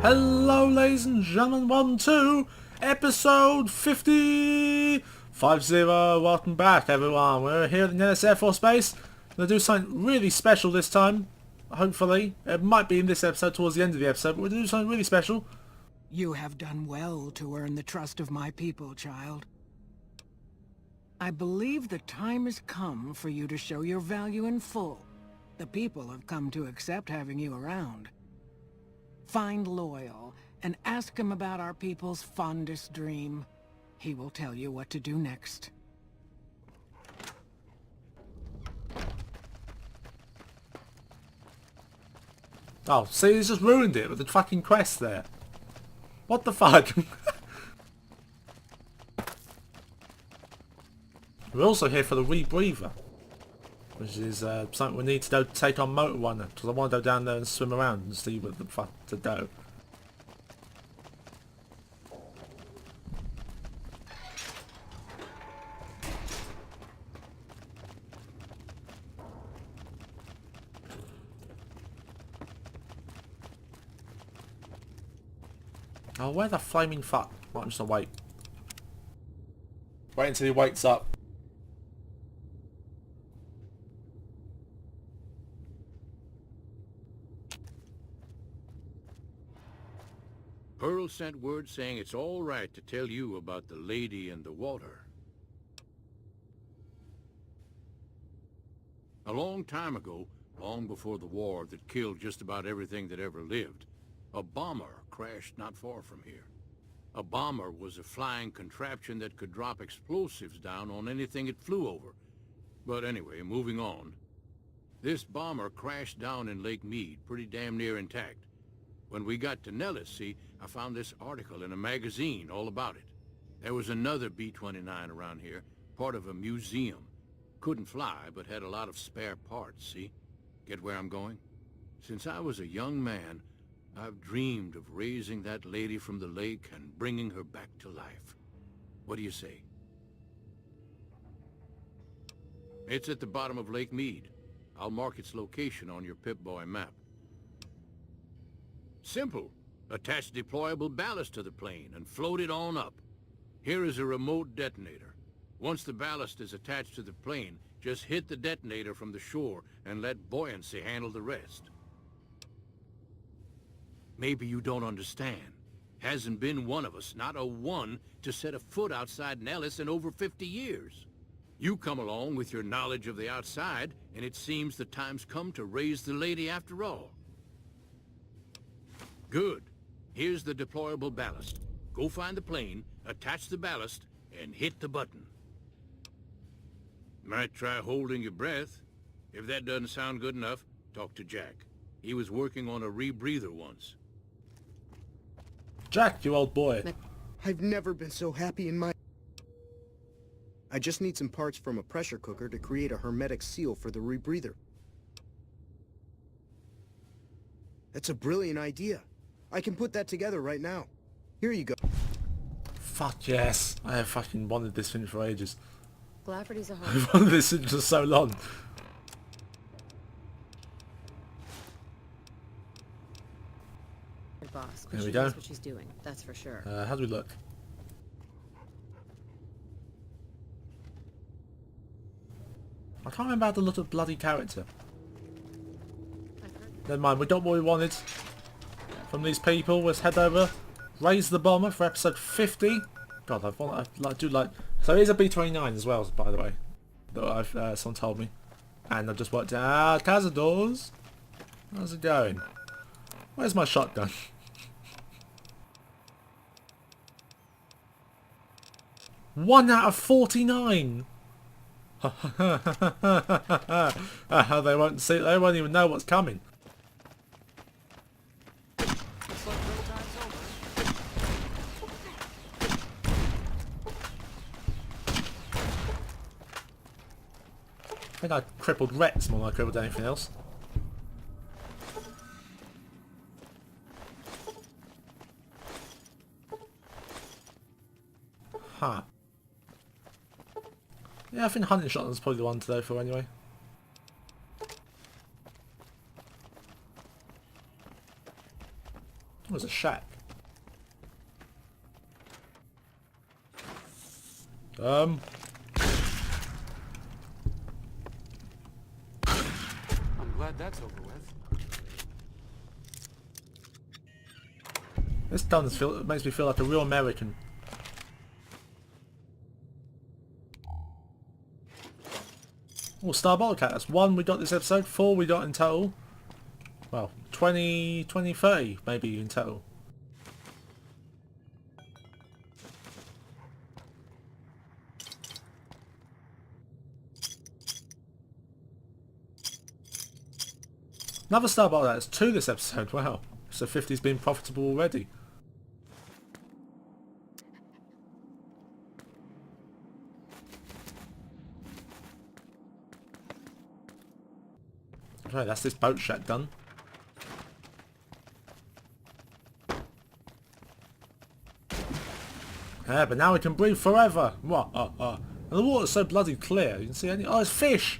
Hello ladies and gentlemen, welcome to episode 50. Welcome back everyone. We're here at the Nellis Air Force Base. We're going to do something really special this time. Hopefully. It might be in this episode towards the end of the episode, but we're going to do something really special. You have done well to earn the trust of my people, child. I believe the time has come for you to show your value in full. The people have come to accept having you around. Find Loyal and ask him about our people's fondest dream. He will tell you what to do next. Oh, see, he's just ruined it with the fucking quest there. What the fuck? We're also here for the rebreather, which is something we need to go take on Motor Runner, because I want to go down there and swim around and see what the fuck to do. Oh, where the flaming fuck? Right, I'm just gonna wait. Wait until he wakes up. Pearl sent word saying it's all right to tell you about the lady and the water. A long time ago, long before the war that killed just about everything that ever lived, a bomber crashed not far from here. A bomber was a flying contraption that could drop explosives down on anything it flew over. But anyway, moving on. This bomber crashed down in Lake Mead, pretty damn near intact. When we got to Nellis, see, I found this article in a magazine all about it. There was another B-29 around here, part of a museum. Couldn't fly, but had a lot of spare parts, see? Get where I'm going? Since I was a young man, I've dreamed of raising that lady from the lake and bringing her back to life. What do you say? It's at the bottom of Lake Mead. I'll mark its location on your Pip-Boy map. Simple. Attach deployable ballast to the plane and float it on up. Here is a remote detonator. Once the ballast is attached to the plane, just hit the detonator from the shore and let buoyancy handle the rest. Maybe you don't understand. Hasn't been one of us, not a one, to set a foot outside Nellis in over 50 years. You come along with your knowledge of the outside, and it seems the time's come to raise the lady after all. Good. Here's the deployable ballast. Go find the plane, attach the ballast, and hit the button. Might try holding your breath. If that doesn't sound good enough, talk to Jack. He was working on a rebreather once. Jack, you old boy. I've never been so happy in my... I just need some parts from a pressure cooker to create a hermetic seal for the rebreather. That's a brilliant idea. I can put that together right now. Here you go. Fuck yes. I have fucking wanted this thing for ages. Glafferty's a I've hard wanted this thing for so long. boss, but There we she go. knows what she's doing, that's for sure. How do we look? I can't remember how to look at bloody character. Never mind, we got what we wanted from these people. Let's head over. Raise the bomber for episode 50. God, I do like... So it is a B-29 as well, by the way. That someone told me. And I've just worked out... Cazadors! How's it going? Where's my shotgun? One out of 49! They won't see. They won't even know what's coming. I think I crippled Rex more than I crippled anything else. Huh. Yeah, I think hunting shotgun's probably the one to go for anyway. It was a shack. I'm glad that's over with. This gun makes me feel like a real American. Oh, Star Bottle Cat. That's 1 we got this episode. 4 we got in total. Well, 20, 30 maybe in total. Another Star Bottle Cat. That's 2 this episode. Wow. So 50's been profitable already. Right, that's this boat shack done. Yeah, but now we can breathe forever. And the water's so bloody clear. You can see any... Oh, it's fish!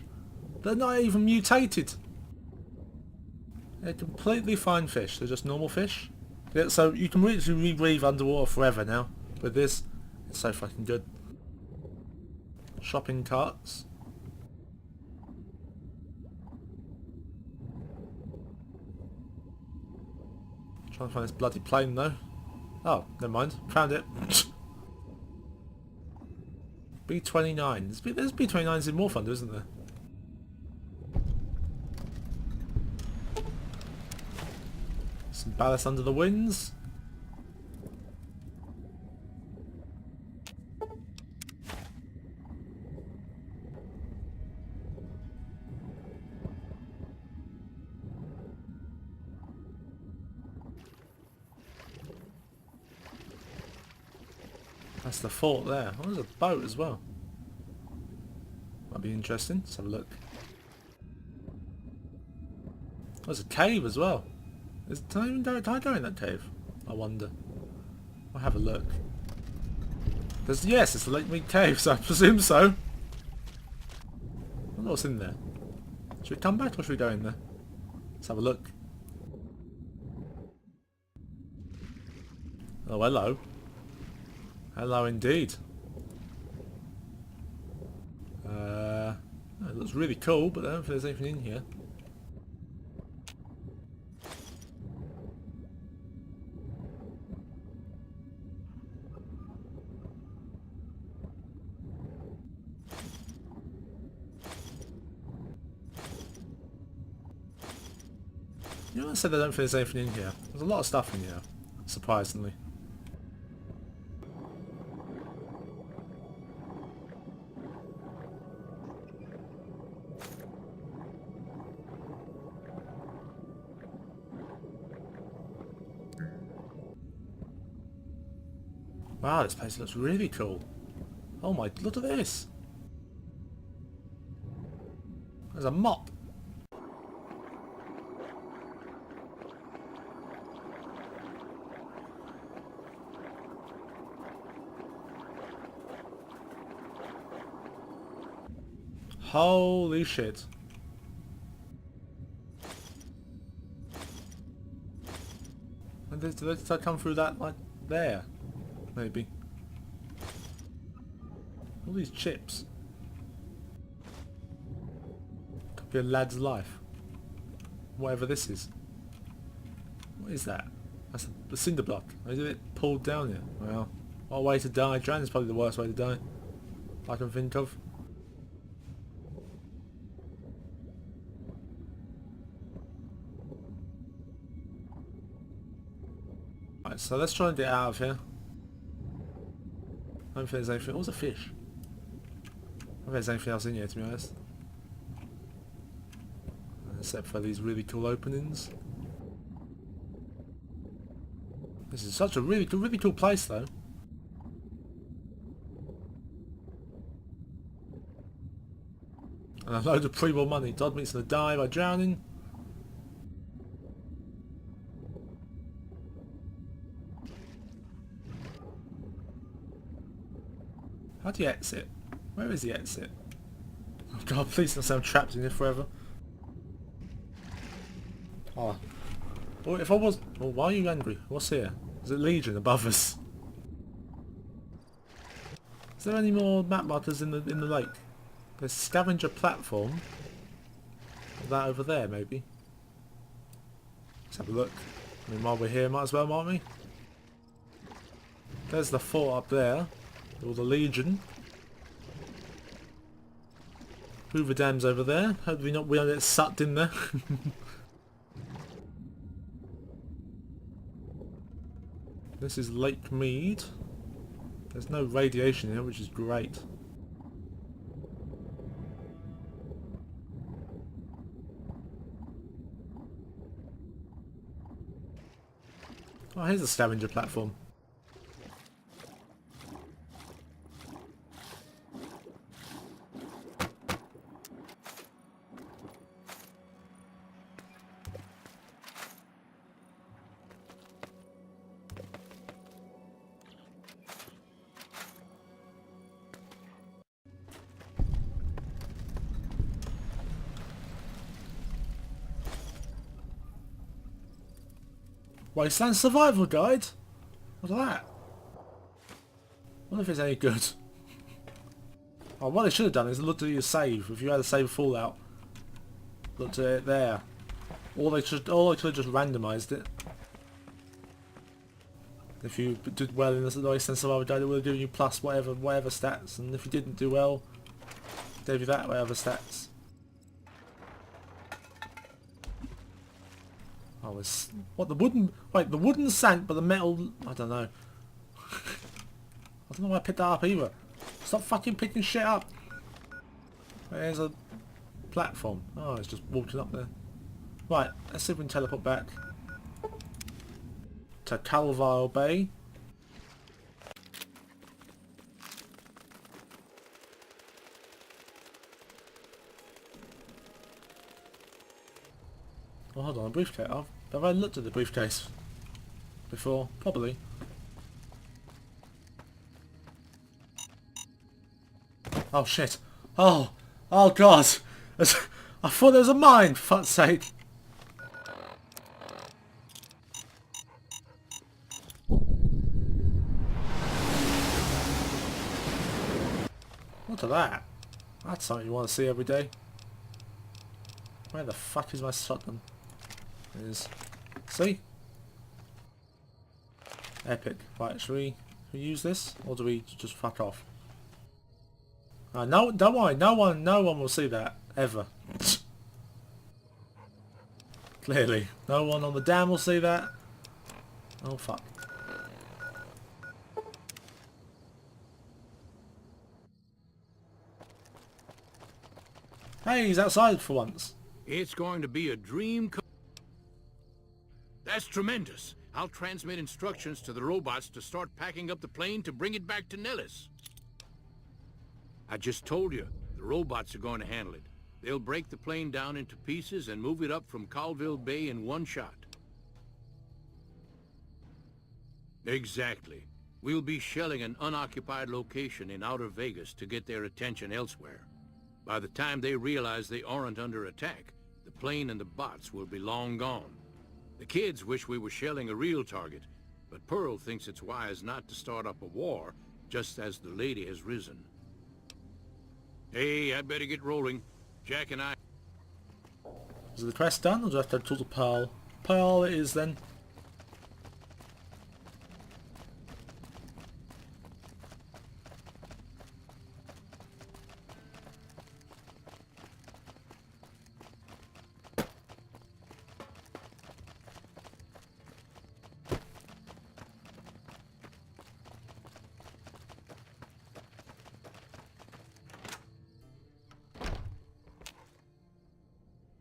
They're not even mutated. They're completely fine fish. They're just normal fish. Yeah, so you can literally rebreathe underwater forever now. With this. It's so fucking good. Shopping carts. Trying to find this bloody plane though. Oh, never mind. Found it. B-29. There's B-29s in War Thunder, isn't there? Some ballast under the wings. That's the fort there. Oh, there's a boat as well. Might be interesting. Let's have a look. There's a cave as well. Can I go in that cave? I wonder. I'll have a look. Yes, it's the Lake Mead Cave, so I presume so. I wonder what's in there. Should we come back or should we go in there? Let's have a look. Oh, hello. Hello indeed. It looks really cool, but I don't think there's anything in here. You know, I said I don't think there's anything in here. There's a lot of stuff in here, surprisingly. Wow, this place looks really cool. Oh my, look at this. There's a mop. Holy shit. And did they come through that, like, there? Maybe. All these chips. Could be a lad's life. Whatever this is. What is that? That's a cinder block. Is it pulled down here? Well, what a way to die. Drown is probably the worst way to die I can think of. Right, so let's try and get out of here. I don't think there's anything. What was a fish? I don't think there's anything else in here, to be honest. Except for these really cool openings. This is such a really cool place, though. And a load of pre-war money. Dodd meets gonna die by drowning. How do you exit? Where is the exit? Oh god, please don't say I'm trapped in here forever. Oh. Or if I was... Well, why are you angry? What's here? Is it Legion above us? Is there any more map markers in the lake? There's scavenger platform. That over there, maybe. Let's have a look. I mean, while we're here, might as well, might we? There's the fort up there. Or the Legion. Hoover Dam's over there. Hopefully we don't get sucked in there. This is Lake Mead. There's no radiation here, which is great. Oh, here's a scavenger platform. Wasteland Survival Guide? What's that? I wonder if it's any good. Oh, what they should have done is looked at your save. If you had a save Fallout, looked at it there. Or they could have just randomised it. If you did well in the Wasteland Survival Guide, it would have given you plus whatever stats, and if you didn't do well, it gave you that whatever stats. Oh, it's... What, the wooden... Wait, the wooden sank, but the metal... I don't know. I don't know why I picked that up either. Stop fucking picking shit up. There's a platform. Oh, it's just walking up there. Right, let's see if we can teleport back to Calvile Bay. Oh, hold on, a briefcase. Have I looked at the briefcase before? Probably. Oh shit. Oh god. I thought there was a mine, for fuck's sake. Look at that. That's something you want to see every day. Where the fuck is my shotgun? It is. See? Epic. Right, should we use this? Or do we just fuck off? No, don't worry, no one will see that. Ever. Clearly. No one on the dam will see that. Oh fuck. Hey, he's outside for once. It's going to be a dream. That's tremendous. I'll transmit instructions to the robots to start packing up the plane to bring it back to Nellis. I just told you, the robots are going to handle it. They'll break the plane down into pieces and move it up from Calville Bay in one shot. Exactly. We'll be shelling an unoccupied location in outer Vegas to get their attention elsewhere. By the time they realize they aren't under attack, the plane and the bots will be long gone. The kids wish we were shelling a real target, but Pearl thinks it's wise not to start up a war just as the lady has risen. Hey, I'd better get rolling. Jack and I... Is the quest done, or do I have to talk to Pearl? Pearl it is then.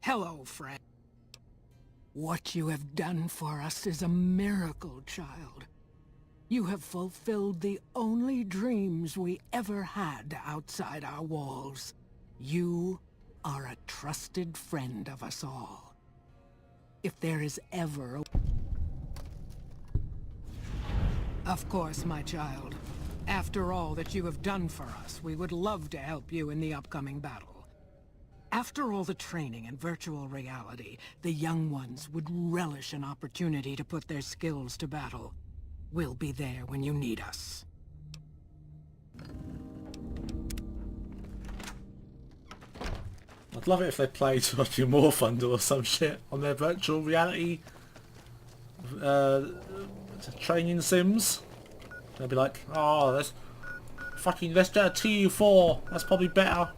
Hello, friend. What you have done for us is a miracle, child. You have fulfilled the only dreams we ever had outside our walls. You are a trusted friend of us all. If there is ever a... Of course, my child. After all that you have done for us, we would love to help you in the upcoming battle. After all the training in virtual reality, the young ones would relish an opportunity to put their skills to battle. We'll be there when you need us. I'd love it if they played fucking War Thunder or some shit on their virtual reality training sims. They'd be like, oh, let's get a TU4. That's probably better.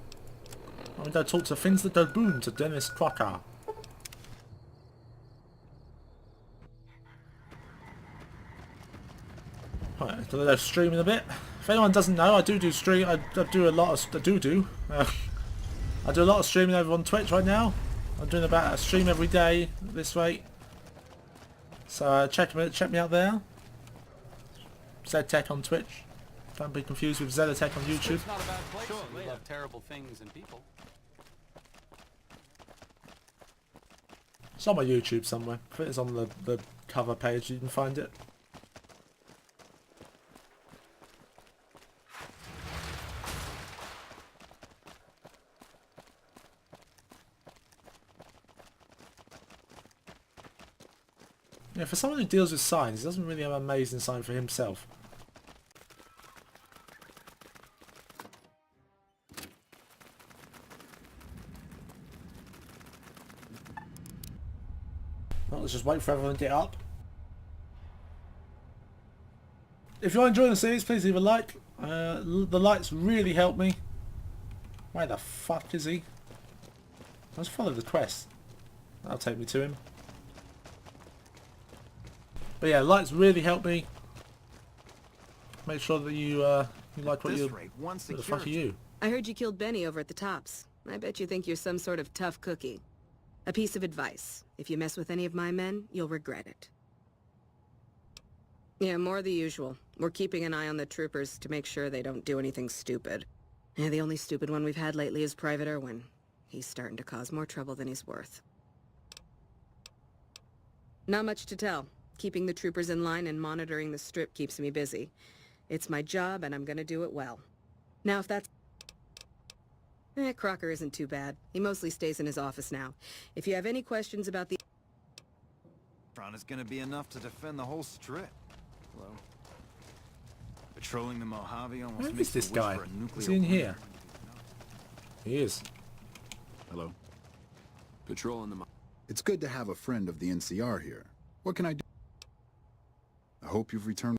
I'm gonna go talk to Fins that go boom to Dennis Crocker. Right, so they're streaming a bit. If anyone doesn't know, I do stream. I do a lot of. I do a lot of streaming over on Twitch right now. I'm doing about a stream every day at this rate. So check me out there. Zeddetec on Twitch. Don't be confused with Zeddetec on YouTube. It's not a bad place. Sure, we love terrible things and people. It's on my YouTube somewhere. I think it's on the cover page. You can find it. Yeah, for someone who deals with signs, he doesn't really have an amazing sign for himself. Well, let's just wait for everyone to get up. If you're enjoying the series, please leave a like. The likes really help me. Where the fuck is he? Let's follow the quest. That'll take me to him. But yeah, likes really help me. Make sure that you like what you. What the fuck are you? I heard you killed Benny over at the Tops. I bet you think you're some sort of tough cookie. A piece of advice. If you mess with any of my men, you'll regret it. Yeah, more the usual. We're keeping an eye on the troopers to make sure they don't do anything stupid. Yeah, the only stupid one we've had lately is Private Irwin. He's starting to cause more trouble than he's worth. Not much to tell. Keeping the troopers in line and monitoring the strip keeps me busy. It's my job, and I'm gonna do it well. Now, if that's... Crocker isn't too bad. He mostly stays in his office now. If you have any questions about the... Is gonna be enough to defend the whole strip. Hello. Patrolling the Mojave almost Where makes is this me wish guy? for a nuclear Is he in winter. here? He is. Hello. Patrolling the It's good to have a friend of the NCR here. What can I do? I hope you've returned.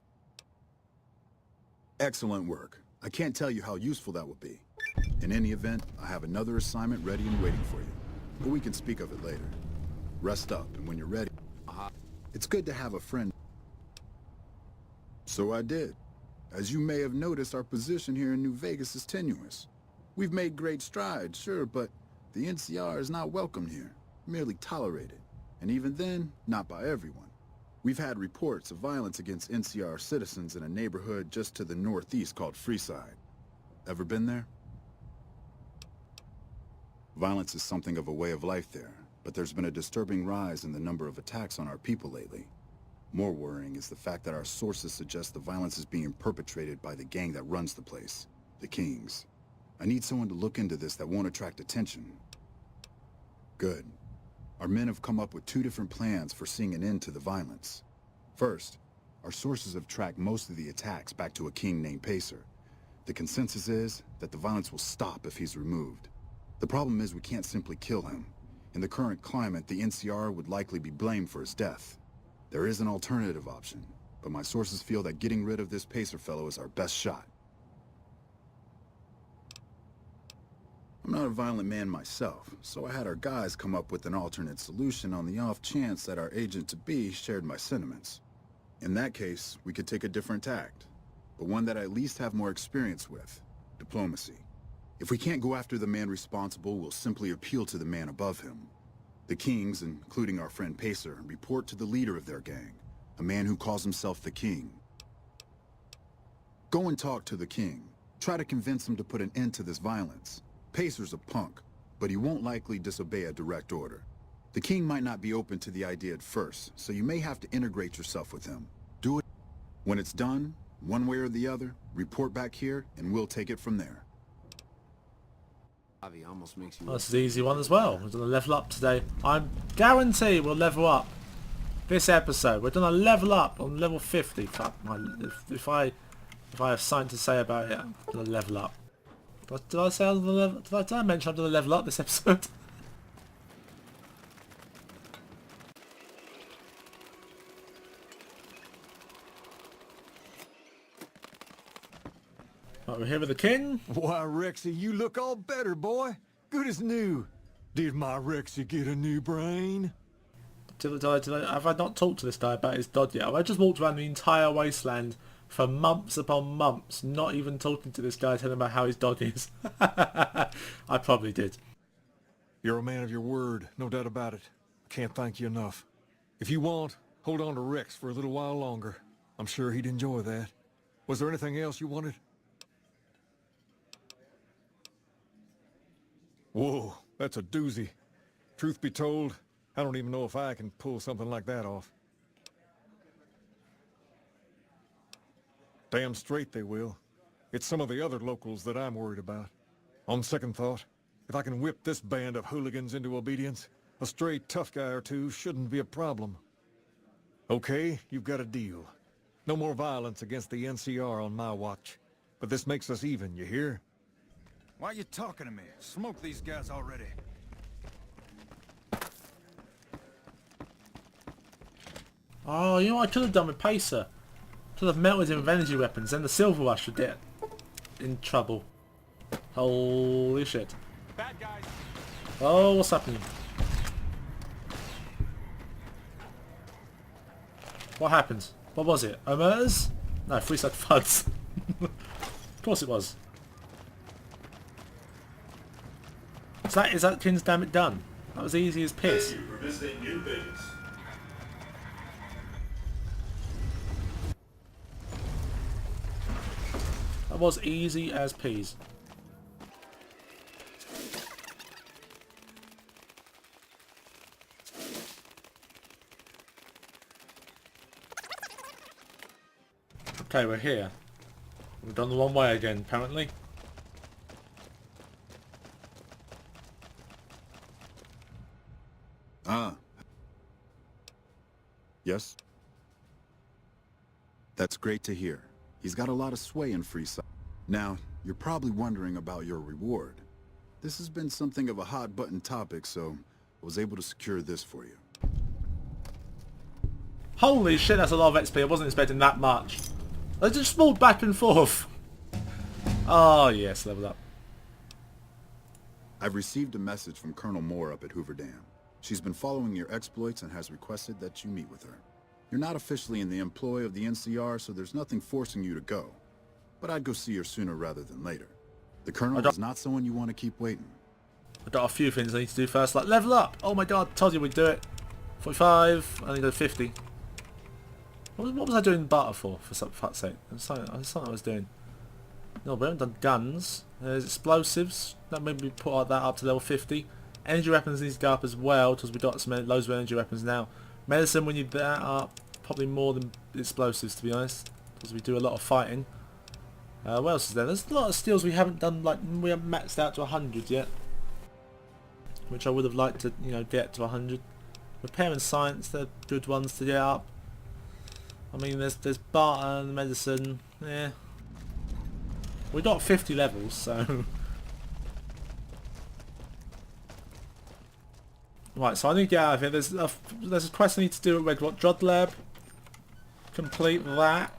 Excellent work. I can't tell you how useful that will be. In any event, I have another assignment ready and waiting for you. But we can speak of it later. Rest up, and when you're ready... It's good to have a friend. So I did. As you may have noticed, our position here in New Vegas is tenuous. We've made great strides, sure, but the NCR is not welcomed here, merely tolerated. And even then, not by everyone. We've had reports of violence against NCR citizens in a neighborhood just to the northeast called Freeside. Ever been there? Violence is something of a way of life there, but there's been a disturbing rise in the number of attacks on our people lately. More worrying is the fact that our sources suggest the violence is being perpetrated by the gang that runs the place, the Kings. I need someone to look into this that won't attract attention. Good. Our men have come up with 2 different plans for seeing an end to the violence. First, our sources have tracked most of the attacks back to a king named Pacer. The consensus is that the violence will stop if he's removed. The problem is we can't simply kill him. In the current climate, the NCR would likely be blamed for his death. There is an alternative option, but my sources feel that getting rid of this Pacer fellow is our best shot. I'm not a violent man myself, so I had our guys come up with an alternate solution on the off chance that our agent-to-be shared my sentiments. In that case, we could take a different tact, but one that I at least have more experience with: diplomacy. If we can't go after the man responsible, we'll simply appeal to the man above him. The Kings, including our friend Pacer, report to the leader of their gang, a man who calls himself the King. Go and talk to the King. Try to convince him to put an end to this violence. Pacer's a punk, but he won't likely disobey a direct order. The King might not be open to the idea at first, so you may have to integrate yourself with him. Do it. When it's done, one way or the other, report back here, and we'll take it from there. Almost makes you Oh, this is an easy one as well. We're going to level up today. I guarantee we'll level up this episode. We're going to level up on level 50. Fuck my, if I have something to say about it, I'm going to level up. Did I say I'm gonna level? Did I mention I'm going to level up this episode? Right, we're here with the king. Why, Rexy, you look all better, boy. Good as new. Did my Rexy get a new brain? Have I not talked to this guy about his dod yet? Have I just walked around the entire wasteland for months upon months, not even talking to this guy, telling him about how his dog is? I probably did. You're a man of your word, no doubt about it. I can't thank you enough. If you want, hold on to Rex for a little while longer. I'm sure he'd enjoy that. Was there anything else you wanted? Whoa, that's a doozy. Truth be told, I don't even know if I can pull something like that off. Damn straight they will. It's some of the other locals that I'm worried about. On second thought, if I can whip this band of hooligans into obedience, a stray tough guy or two shouldn't be a problem. Okay, you've got a deal. No more violence against the NCR on my watch. But this makes us even, you hear? Why are you talking to me? Smoke these guys already. Oh, you know what I could have done with Pacer? Could have melted him with energy weapons, then the Silver Rush would get in trouble. Holy shit. Bad guys. Oh, what's happening? What happened? What was it? Omers? No, free side FUDs. Of course it was. Is that King's damn it done? That was easy as piss. Thank you for visiting New Vegas. That was easy as peas. Okay, we're here. We've done the wrong way again, apparently. Ah. Yes? That's great to hear. He's got a lot of sway in Freeside. Now, you're probably wondering about your reward. This has been something of a hot-button topic, so I was able to secure this for you. Holy shit, that's a lot of XP. I wasn't expecting that much. I just moved back and forth. Oh, yes, level up. I've received a message from Colonel Moore up at Hoover Dam. She's been following your exploits and has requested that you meet with her. You're not officially in the employ of the NCR, so there's nothing forcing you to go. But I'd go see her sooner rather than later. The Colonel is not someone you want to keep waiting. I've got a few things I need to do first, like level up. Oh my god, told you we'd do it. 45, I need to go 50. What was I doing butter for fuck's sake? Something I was doing. No, we haven't done guns. There's explosives. That maybe put that up to level 50. Energy weapons needs to go up as well, because we've got loads of energy weapons now. Medicine, we need that up. Probably more than explosives, to be honest, because we do a lot of fighting. What else is there? There's a lot of skills we haven't done, like we haven't maxed out to 100 yet, which I would have liked to, you know, get to 100. Repair and science, they're good ones to get up. I mean, there's barter and medicine. Yeah, we got 50 levels, so. Right, so I need to get out of here. There's a quest I need to do at Red Rock Drud Lab. Complete that.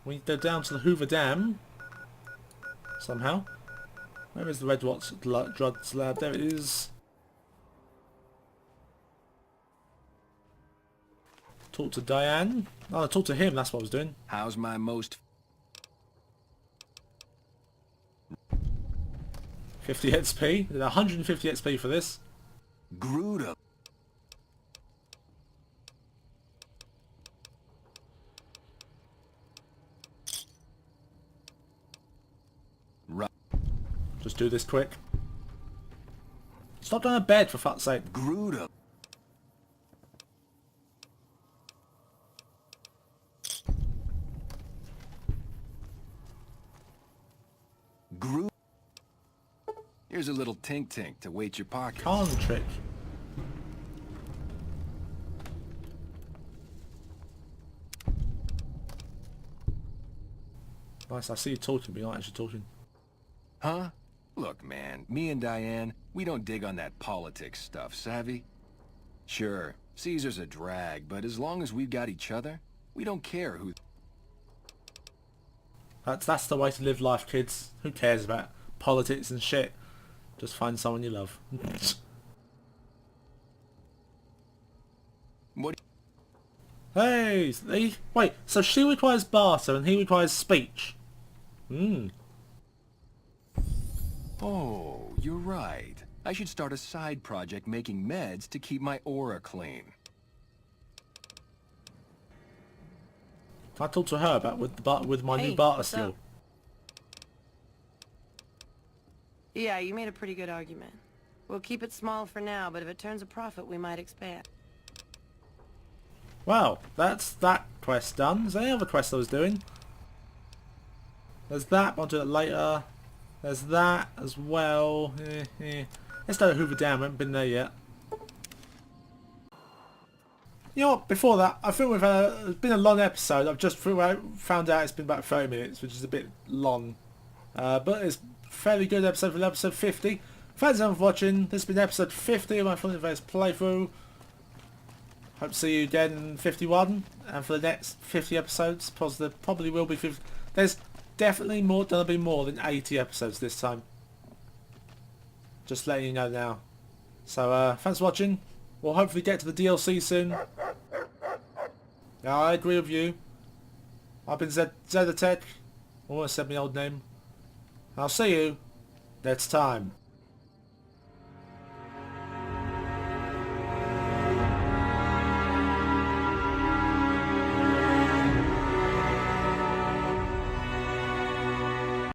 We need to go down to the Hoover Dam. Somehow. Where is the Red Rock Drud Lab? There it is. Talk to Diane. Oh, talk to him, that's what I was doing. How's my most... 50 XP. 150 XP for this. Gruda. Right. Just do this quick. Stop down a bed, for fuck's sake. Gruda. Here's Here's a little tink-tink to weight your pocket. Con trick. Nice, I see you talking, but you're not actually talking. Huh? Look, man, me and Diane, we don't dig on that politics stuff, savvy? Sure, Caesar's a drag, but as long as we've got each other, we don't care who... That's the way to live life, kids. Who cares about politics and shit? Just find someone you love. What? Hey, wait, so she requires barter and he requires speech. Oh, you're right. I should start a side project making meds to keep my aura clean. Can I talk to her about with my new barter skill? Yeah, you made a pretty good argument. We'll keep it small for now, but if it turns a profit, we might expand. Well, that's that quest done. Is there any other quest I was doing? There's that, but I'll do that later. There's that as well. Let's go to Hoover Dam, we haven't been there yet. You know what, before that, I think it's been a long episode. I've just found out it's been about 30 minutes, which is a bit long. But it's a fairly good episode for episode 50. Thanks everyone for watching. This has been episode 50 of my Fun Adventures playthrough. Hope to see you again in 51, and for the next 50 episodes, because there probably will be 50. There's definitely gonna be more than 80 episodes this time. Just letting you know now. So thanks for watching. We'll hopefully get to the DLC soon. Yeah, I agree with you. I've been Zeddetec. Almost said my old name. I'll see you next time.